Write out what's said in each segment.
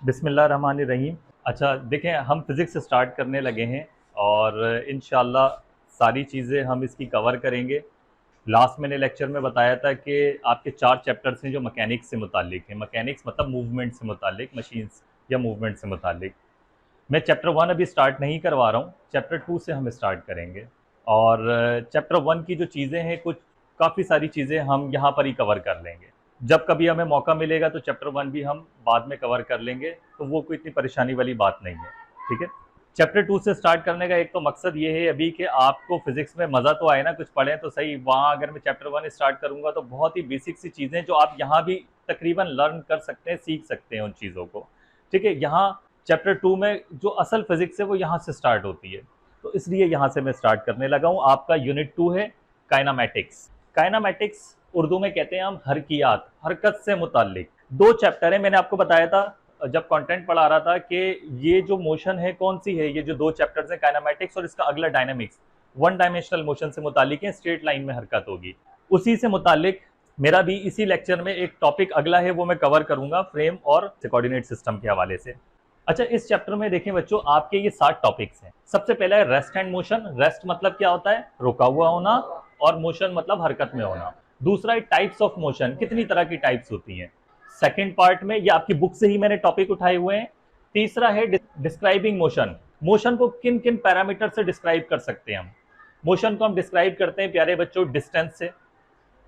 बिस्मिल्लाहिर्रहमानिर्रहीम। अच्छा देखें, हम फिज़िक्स स्टार्ट करने लगे हैं और इंशाल्लाह सारी चीज़ें हम इसकी कवर करेंगे। लास्ट मैंने लेक्चर में बताया था कि आपके 4 चैप्टर्स हैं जो मैकेनिक्स से मुतालिक हैं। मैकेनिक्स मतलब मूवमेंट से मुतालिक, मशीन्स या मूवमेंट से मुतालिक। मैं चैप्टर 1 अभी स्टार्ट नहीं करवा रहा हूँ, चैप्टर 2 से हम स्टार्ट करेंगे। और चैप्टर 1 की जो चीज़ें हैं, कुछ काफ़ी सारी चीज़ें हम यहाँ पर ही कवर कर लेंगे। जब कभी हमें मौका मिलेगा तो चैप्टर 1 भी हम बाद में कवर कर लेंगे, तो वो कोई इतनी परेशानी वाली बात नहीं है। ठीक है। चैप्टर 2 से स्टार्ट करने का एक तो मकसद ये है अभी कि आपको फिजिक्स में मज़ा तो आए ना, कुछ पढ़ें तो सही। वहाँ अगर मैं चैप्टर 1 स्टार्ट करूँगा तो बहुत ही बेसिक सी चीज़ें जो आप यहाँ भी तकरीबन लर्न कर सकते हैं, सीख सकते हैं उन चीज़ों को। ठीक है। यहाँ चैप्टर 2 में जो असल फिजिक्स है वो यहाँ से स्टार्ट होती है, तो इसलिए यहाँ से मैं स्टार्ट करने लगा हूँ। आपका यूनिट 2 है काइनामेटिक्स। काइनामेटिक्स उर्दू में कहते हैं हम हरकियात, हरकत से मुताल्लिक। 2 चैप्टर है, मैंने आपको बताया था जब कंटेंट पढ़ा रहा था कि ये जो मोशन है कौन सी है। ये जो 2 चैप्टर्स हैं काइनामेटिक्स और इसका अगला डायनामिक्स, वन डायमेंशनल मोशन से मुताल्लिक है, स्ट्रेट लाइन में हरकत होगी। उसी से मुताल्लिक मेरा भी इसी लेक्चर में एक टॉपिक अगला है, वो मैं कवर करूंगा फ्रेम और कोऑर्डिनेट सिस्टम के हवाले से। अच्छा, इस चैप्टर में देखें बच्चों, आपके ये 7 टॉपिक्स हैं। सबसे पहला है रेस्ट एंड मोशन। रेस्ट मतलब क्या होता है? रुका हुआ होना, और मोशन मतलब हरकत में होना। दूसरा है टाइप्स ऑफ मोशन, कितनी तरह की टाइप्स होती हैं। सेकंड पार्ट में, ये आपकी बुक से ही मैंने टॉपिक उठाए हुए हैं। तीसरा है डिस्क्राइबिंग मोशन। मोशन को किन किन पैरामीटर से डिस्क्राइब कर सकते हैं हम? मोशन को हम डिस्क्राइब करते हैं प्यारे बच्चों डिस्टेंस से।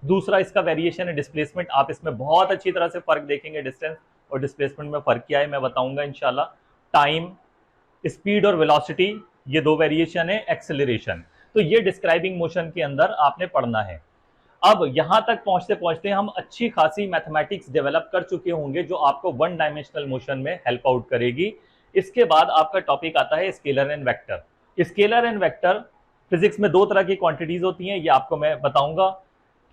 दूसरा इसका वेरिएशन है डिस्प्लेसमेंट। आप इसमें बहुत अच्छी तरह से फर्क देखेंगे, डिस्टेंस और डिस्प्लेसमेंट में फर्क क्या है मैं बताऊंगा इंशाल्लाह। टाइम, स्पीड और वेलोसिटी, ये 2 वेरिएशन है। एक्सेलरेशन, तो ये डिस्क्राइबिंग मोशन के अंदर आपने पढ़ना है। अब यहां तक पहुंचते पहुंचते हम अच्छी खासी मैथमेटिक्स डेवलप कर चुके होंगे जो आपको वन डायमेंशनल मोशन में हेल्प आउट करेगी। इसके बाद आपका टॉपिक आता है scalar and vector. Scalar and vector, physics में 2 तरह की क्वांटिटीज होती हैं, ये आपको मैं बताऊंगा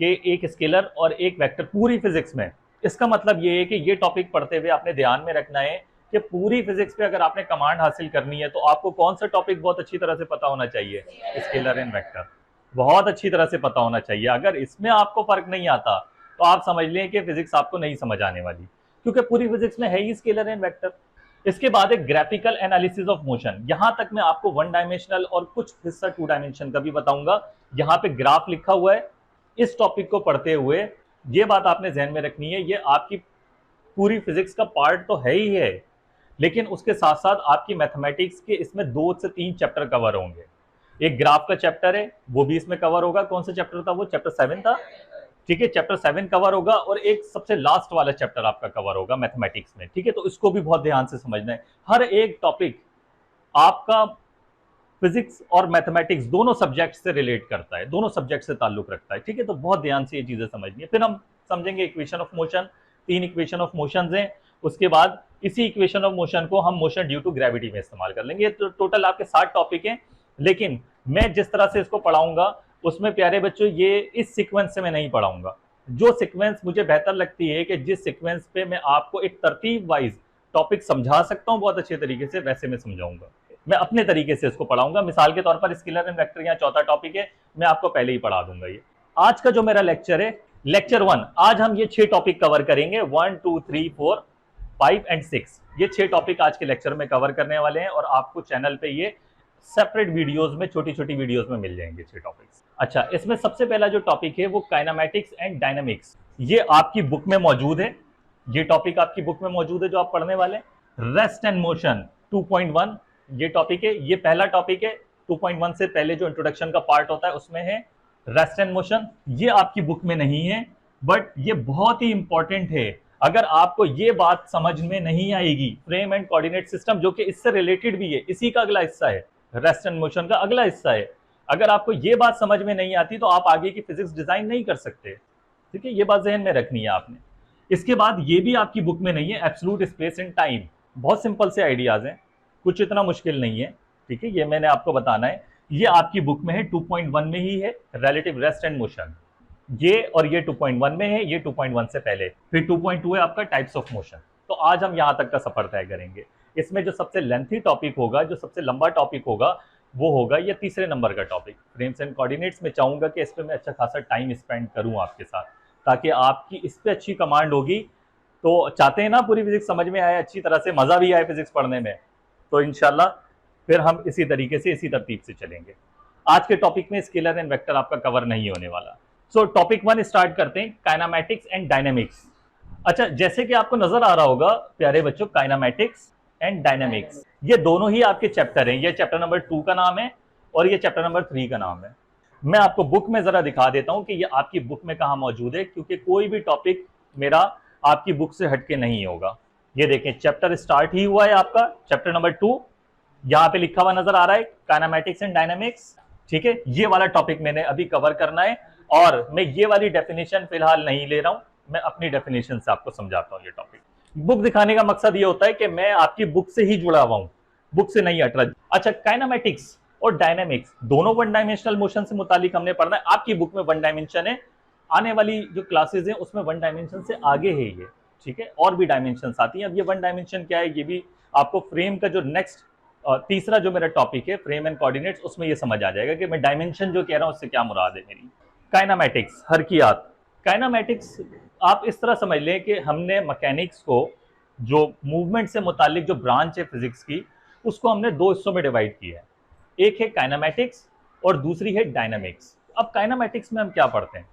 कि एक स्केलर और एक वेक्टर पूरी फिजिक्स में। इसका मतलब ये है कि ये टॉपिक पढ़ते हुए आपने ध्यान में रखना है कि पूरी फिजिक्स पे अगर आपने कमांड हासिल करनी है तो आपको कौन सा टॉपिक बहुत अच्छी तरह से पता होना चाहिए? स्केलर एंड वेक्टर बहुत अच्छी तरह से पता होना चाहिए। अगर इसमें आपको फर्क नहीं आता तो आप समझ लें कि फिजिक्स आपको नहीं समझ आने वाली, क्योंकि पूरी फिजिक्स में है ही स्केलर एंड वेक्टर। इसके बाद एक ग्राफिकल एनालिसिस ऑफ मोशन। यहां तक मैं आपको वन डायमेंशनल और कुछ हिस्सा 2 डायमेंशन का भी बताऊंगा। यहां पे ग्राफ लिखा हुआ है। इस टॉपिक को पढ़ते हुए ये बात आपने ध्यान में रखनी है, ये आपकी पूरी फिजिक्स का पार्ट तो है ही है, लेकिन उसके साथ साथ आपकी मैथमेटिक्स के इसमें 2 से 3 चैप्टर कवर होंगे। एक ग्राफ का चैप्टर है, वो भी इसमें कवर होगा। कौन सा चैप्टर था वो? चैप्टर 7 था। ठीक है, चैप्टर 7 कवर होगा और एक सबसे लास्ट वाला चैप्टर आपका कवर होगा मैथमेटिक्स में। ठीक है, तो इसको भी बहुत ध्यान से समझना है। हर एक टॉपिक आपका फिजिक्स और मैथमेटिक्स दोनों सब्जेक्ट से रिलेट करता है, दोनों सब्जेक्ट से ताल्लुक रखता है। ठीक है, तो बहुत ध्यान से ये चीजें समझनी है। फिर हम समझेंगे equation of motion. 3 equation of motion हैं। उसके बाद इसी इक्वेशन ऑफ मोशन को हम मोशन ड्यू टू ग्रेविटी में इस्तेमाल कर लेंगे। तो टोटल आपके 7 टॉपिक हैं, लेकिन मैं जिस तरह से इसको पढ़ाऊंगा उसमें प्यारे बच्चों ये इस सीक्वेंस से मैं नहीं पढ़ाऊंगा। जो सीक्वेंस मुझे बेहतर लगती है कि जिस सीक्वेंस पे मैं आपको एक तरतीब वाइज टॉपिक समझा सकता हूं बहुत अच्छे तरीके से, वैसे मैं समझाऊंगा। मैं अपने तरीके से इसको पढ़ाऊंगा। मिसाल के तौर पर स्केलर एंड वेक्टर यहाँ चौथा टॉपिक है, मैं आपको पहले ही पढ़ा दूंगा। ये आज का जो मेरा लेक्चर है, लेक्चर 1, आज हम ये 6 टॉपिक कवर करेंगे। 1 2 3 4 5 एंड 6, ये 6 टॉपिक आज के लेक्चर में कवर करने वाले हैं और आपको चैनल पे ये सेपरेट वीडियोस में, छोटी छोटी वीडियोस में मिल जाएंगे 6 टॉपिक्स। अच्छा, इसमें सबसे पहला जो टॉपिक है वो काइनामेटिक्स एंड डायनामिक्स। ये आपकी बुक में मौजूद है, ये टॉपिक आपकी बुक में मौजूद है जो आप पढ़ने वाले। रेस्ट एंड मोशन 2.1 ये टॉपिक है, ये पहला टॉपिक है। 2.1 से पहले जो इंट्रोडक्शन का पार्ट होता है उसमें है रेस्ट एंड मोशन। ये आपकी बुक में नहीं है, बट ये बहुत ही इंपॉर्टेंट है। अगर आपको ये बात समझ में नहीं आएगी, फ्रेम एंड कोऑर्डिनेट सिस्टम जो कि इससे रिलेटेड भी है, इसी का अगला हिस्सा है, रेस्ट एंड मोशन का अगला हिस्सा है। अगर आपको ये बात समझ में नहीं आती तो आप आगे की फिजिक्स डिजाइन नहीं कर सकते। ठीक है, ये बात जहन में रखनी है आपने। इसके बाद ये भी आपकी बुक में नहीं है, एब्सोल्यूट स्पेस एंड टाइम। बहुत सिंपल से आइडियाज हैं, कुछ इतना मुश्किल नहीं है। ठीक है, ये मैंने आपको बताना है। ये आपकी बुक में है, 2.1 में ही है, रिलेटिव रेस्ट एंड मोशन। ये और ये 2.1 में है, ये 2.1 से पहले। फिर 2.2 है आपका टाइप्स ऑफ मोशन। तो आज हम यहां तक का सफर तय करेंगे। इसमें जो सबसे लेंथी टॉपिक होगा, जो सबसे लंबा टॉपिक होगा, वो होगा ये तीसरे नंबर का टॉपिक, फ्रेम्स एंड कोऑर्डिनेट्स। में चाहूंगा कि इस पर मैं अच्छा खासा टाइम स्पेंड करूं आपके साथ, ताकि आपकी इस पर अच्छी कमांड होगी तो चाहते हैं ना पूरी फिजिक्स समझ में आए, अच्छी तरह से मजा भी आए फिजिक्स पढ़ने में, तो इंशाल्लाह फिर हम इसी तरीके से इसी तरतीब से चलेंगे। आज के टॉपिक में स्केलर एंड वेक्टर आपका कवर नहीं होने वाला। सो टॉपिक 1 स्टार्ट करते हैं, काइनेमैटिक्स एंड डायनेमिक्स। अच्छा, जैसे कि आपको नजर आ रहा होगा प्यारे बच्चों, काइनेमैटिक्स एंड डायनेमिक्स ये दोनों ही आपके चैप्टर हैं। ये चैप्टर नंबर 2 का नाम है और ये चैप्टर नंबर 3 का नाम है। मैं आपको बुक में जरा दिखा देता हूं कि ये आपकी बुक में कहां मौजूद है, क्योंकि कोई भी टॉपिक मेरा आपकी बुक से हटके नहीं होगा। ये देखें, चैप्टर स्टार्ट ही हुआ है आपका, चैप्टर नंबर 2 यहाँ पे लिखा हुआ नजर आ रहा है, काइनेमैटिक्स एंड डायनेमिक्स। ठीक है, ये वाला टॉपिक मैंने अभी कवर करना है और मैं ये वाली डेफिनेशन फिलहाल नहीं ले रहा हूं, मैं अपनी डेफिनेशन से आपको समझाता हूं ये टॉपिक। बुक दिखाने का मकसद ये होता है कि मैं आपकी बुक से ही जुड़ा हुआ हूं, बुक से नहीं हट रहा। अच्छा, काइनेमैटिक्स और डायनेमिक्स दोनों वन डायमेंशनल मोशन से मुतालिक हमने पढ़ना है। आपकी बुक में वन डायमेंशन है, आने वाली जो क्लासेज हैं उसमें वन डायमेंशन से आगे है ये। ठीक है, और भी डायमेंशन आती हैं। अब ये वन डायमेंशन क्या है ये भी आपको फ्रेम का जो नेक्स्ट तीसरा जो मेरा टॉपिक है फ्रेम एंड कोऑर्डिनेट्स, उसमें ये समझ आ जाएगा कि मैं डायमेंशन जो कह रहा हूं उससे क्या मुराद है मेरी। काइनेमैटिक्स, हरकियात। काइनेमैटिक्स आप इस तरह समझ लें कि हमने मैकेनिक्स को, जो मूवमेंट से मुतालिक जो ब्रांच है फिजिक्स की, उसको हमने दो हिस्सों में डिवाइड किया है। एक है काइनेमैटिक्स और दूसरी है डायनामिक्स। अब काइनेमैटिक्स में हम क्या पढ़ते हैं?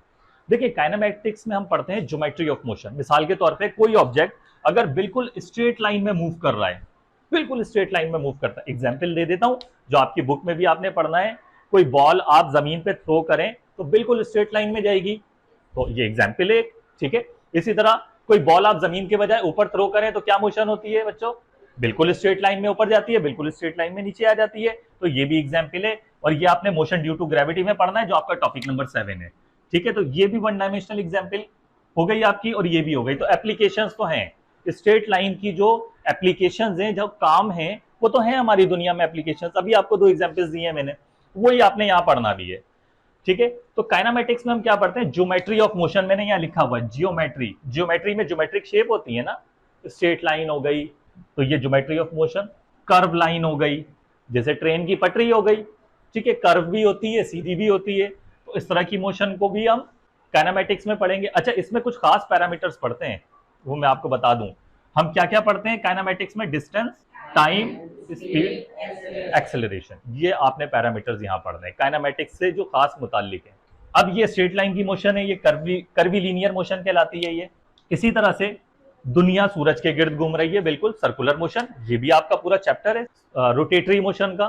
देखिए, काइनेमैटिक्स में हम पढ़ते हैं ज्योमेट्री ऑफ मोशन। मिसाल के तौर पे कोई ऑब्जेक्ट अगर बिल्कुल स्ट्रेट लाइन में मूव कर रहा है, बिल्कुल स्ट्रेट लाइन में मूव करता है, एग्जाम्पल दे देता हूं जो आपकी बुक में भी आपने पढ़ना है। कोई बॉल आप जमीन पे थ्रो करें तो बिल्कुल स्ट्रेट लाइन में जाएगी, तो ये एग्जाम्पल है। ठीक है, इसी तरह कोई बॉल आप जमीन के बजाय ऊपर थ्रो करें तो क्या मोशन होती है बच्चों? बिल्कुल स्ट्रेट लाइन में ऊपर जाती है, बिल्कुल स्ट्रेट लाइन में नीचे आ जाती है, तो ये भी एग्जाम्पल है। और ये आपने मोशन ड्यू टू ग्रेविटी में पढ़ना है जो आपका टॉपिक नंबर 7 है। ठीक है, तो ये भी वन डायमेंशनल एग्जाम्पल हो गई आपकी और ये भी हो गई। तो एप्लीकेशंस तो हैं, स्ट्रेट लाइन की जो एप्लीकेशंस हैं, जो काम हैं, वो तो हैं हमारी दुनिया में एप्लीकेशंस। अभी आपको 2 एग्जाम्पल्स दिए हैं मैंने, वही आपने यहाँ पढ़ना भी है। ठीक है, तो काइनेमैटिक्स में हम क्या पढ़ते हैं? Geometry of motion. मैंने यहाँ लिखा हुआ है जियोमेट्री। जियोमेट्री में ज्योमेट्रिक शेप होती है ना, स्ट्रेट लाइन हो गई तो ये geometry of motion. Curve line हो गई, जैसे ट्रेन की पटरी हो गई। ठीक है, कर्व भी होती है, सीधी भी होती है, तो इस तरह की मोशन को भी हम काइनेमैटिक्स में पढ़ेंगे। अच्छा, इसमें कुछ खास पैरामीटर्स पढ़ते हैं, वो मैं आपको बता दूं। हम क्या क्या पढ़ते हैं काइनेमैटिक्स में? डिस्टेंस, टाइम, स्पीड, एक्सेलरेशन, ये आपने पैरामीटर्स यहां पढ़ने हैं काइनेमैटिक्स से जो खास मुताल्लिक है। अब ये स्ट्रेट लाइन की मोशन है, ये कर्वी लीनियर मोशन कहलाती है ये। इसी तरह से दुनिया सूरज के गिर्द घूम रही है, बिल्कुल सर्कुलर मोशन, ये भी आपका पूरा चैप्टर है रोटेटरी मोशन का,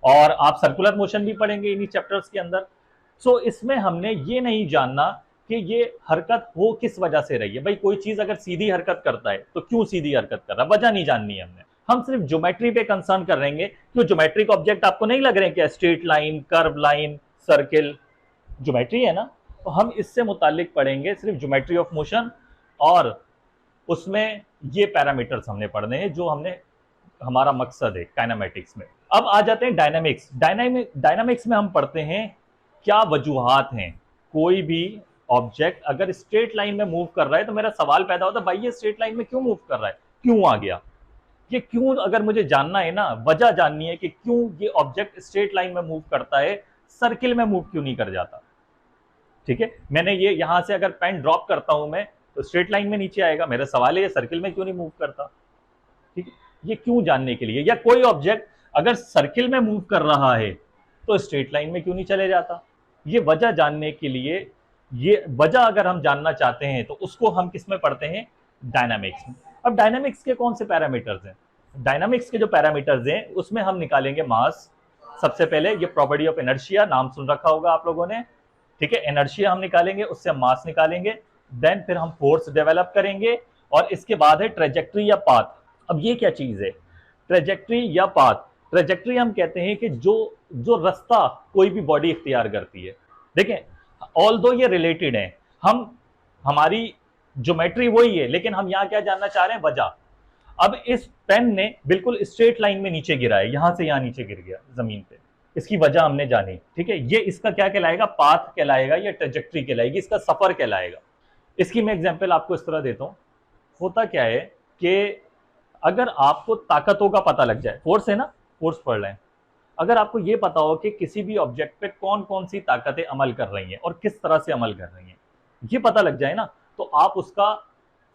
और आप सर्कुलर मोशन भी पढ़ेंगे इन्हीं चैप्टर्स के अंदर। सो इसमें हमने ये नहीं जानना कि ये हरकत हो किस वजह से रही है। भाई कोई चीज अगर सीधी हरकत करता है तो क्यों सीधी हरकत कर रहा है, वजह नहीं जाननी है हमने। हम सिर्फ ज्योमेट्री पे कंसर्न कर रहेंगे। क्यों? ज्योमेट्रिक ऑब्जेक्ट आपको नहीं लग रहे हैं क्या? Straight line, curve line, circle, geometry है ना, तो हम इससे मुतालिक पढ़ेंगे सिर्फ ज्योमेट्री ऑफ मोशन, और उसमें ये पैरामीटर्स हमने पढ़ने हैं जो हमने, हमारा मकसद है काइनेमैटिक्स में। अब आ जाते हैं डायनामिक्स। डायनामिक्स में हम पढ़ते हैं क्या वजूहात हैं। कोई भी ऑब्जेक्ट अगर स्ट्रेट लाइन में मूव कर रहा है तो मेरा सवाल पैदा होता है, भाई ये स्ट्रेट लाइन में क्यों मूव कर रहा है, क्यों आ गया? ये क्यों अगर मुझे जानना है ना, वजह जाननी है कि क्यों ये ऑब्जेक्ट स्ट्रेट लाइन में मूव करता है, सर्किल में मूव क्यों नहीं कर जाता। ठीक है, मैंने ये यहां से अगर पेन ड्रॉप करता हूं मैं तो स्ट्रेट लाइन में नीचे आएगा, मेरा सवाल है ये सर्किल में क्यों नहीं मूव करता। ठीक है, ये क्यों जानने के लिए। या कोई ऑब्जेक्ट अगर सर्किल में मूव कर रहा है तो स्ट्रेट लाइन में क्यों नहीं चले जाता, ये वजह जानने के लिए। ये वजह अगर हम जानना चाहते हैं तो उसको हम किस में पढ़ते हैं? डायनामिक्स में। अब डायनामिक्स के कौन से पैरामीटर्स हैं? डायनामिक्स के जो पैरामीटर्स हैं उसमें हम निकालेंगे मास। सबसे पहले ये प्रॉपर्टी ऑफ इनर्शिया, नाम सुन रखा होगा आप लोगों ने। ठीक है, इनर्शिया हम निकालेंगे, उससे हम मास निकालेंगे, देन फिर हम फोर्स डेवलप करेंगे, और इसके बाद है ट्रेजेक्ट्री या पाथ। अब ये क्या चीज है ट्रेजेक्ट्री या पाथ? ट्रेजेक्ट्री हम कहते हैं कि जो रास्ता कोई भी बॉडी इख्तियार करती है। देखें, ऑल्दो ये रिलेटेड है, हमारी ज्योमेट्री वही है, लेकिन हम यहाँ क्या जानना चाह रहे हैं? वजह। अब इस पेन ने बिल्कुल स्ट्रेट लाइन में नीचे गिरा है, यहां से यहां नीचे गिर गया जमीन पे, इसकी वजह हमने जानी। ठीक है, ये इसका क्या कहलाएगा? पाथ कहलाएगा, या ट्रेजेक्ट्री कहलाएगी, इसका सफर कहलाएगा। इसकी मैं एग्जांपल आपको इस तरह देता हूं। होता क्या है कि अगर आपको ताकतों का पता लग जाए, फोर्स है ना, फोर्स पढ़ रहे हैं, अगर आपको ये पता हो कि किसी भी ऑब्जेक्ट पे कौन कौन सी ताकतें अमल कर रही हैं और किस तरह से अमल कर रही हैं, ये पता लग जाए ना, तो आप उसका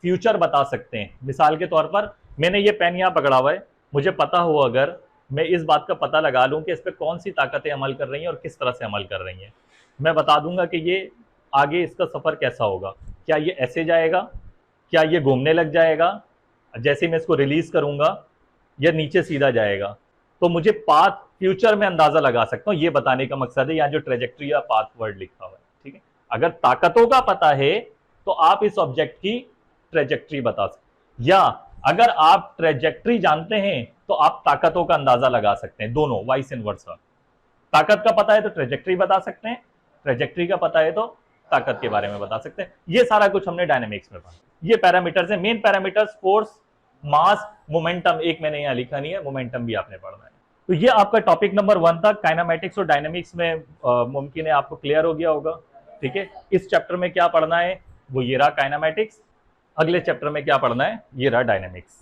फ्यूचर बता सकते हैं। मिसाल के तौर पर मैंने ये पेन यहाँ पकड़ा हुआ है, मुझे पता हो अगर मैं इस बात का पता लगा लूँ कि इस पर कौन सी ताकतें अमल कर रही हैं और किस तरह से अमल कर रही हैं, मैं बता दूंगा कि ये आगे इसका सफ़र कैसा होगा। क्या ये ऐसे जाएगा, क्या ये घूमने लग जाएगा, जैसे ही मैं इसको रिलीज करूंगा या नीचे सीधा जाएगा। तो मुझे पाथ फ्यूचर में अंदाजा लगा सकता हूँ, ये बताने का मकसद है यहाँ जो ट्रेजेक्ट्री या पाथ वर्ड लिखा हुआ है। ठीक है, अगर ताकतों का पता है तो आप इस ऑब्जेक्ट की ट्रेजेक्ट्री बता सकते, या अगर आप ट्रेजेक्ट्री जानते हैं तो आप ताकतों का अंदाजा लगा सकते हैं, दोनों वाइस एंड वर्सा। ताकत का पता है तो ट्रेजेक्ट्री बता सकते हैं, ट्रेजेक्ट्री का पता है तो ताकत के बारे में बता सकते हैं। ये सारा कुछ हमने डायनेमिक्स में पढ़ा। ये पैरामीटर्स हैं, मेन पैरामीटर्स फोर्स, मास, मोमेंटम, एक मैंने यहां लिखा नहीं है, मोमेंटम भी आपने पढ़ना है। तो ये आपका टॉपिक नंबर 1 था। काइनेमैटिक्स और डायनेमिक्स में मुमकिन है आपको क्लियर हो गया होगा। ठीक है, इस चैप्टर में क्या पढ़ना है वो ये रहा काइनेमैटिक्स, अगले चैप्टर में क्या पढ़ना है ये रहा डायनेमिक्स।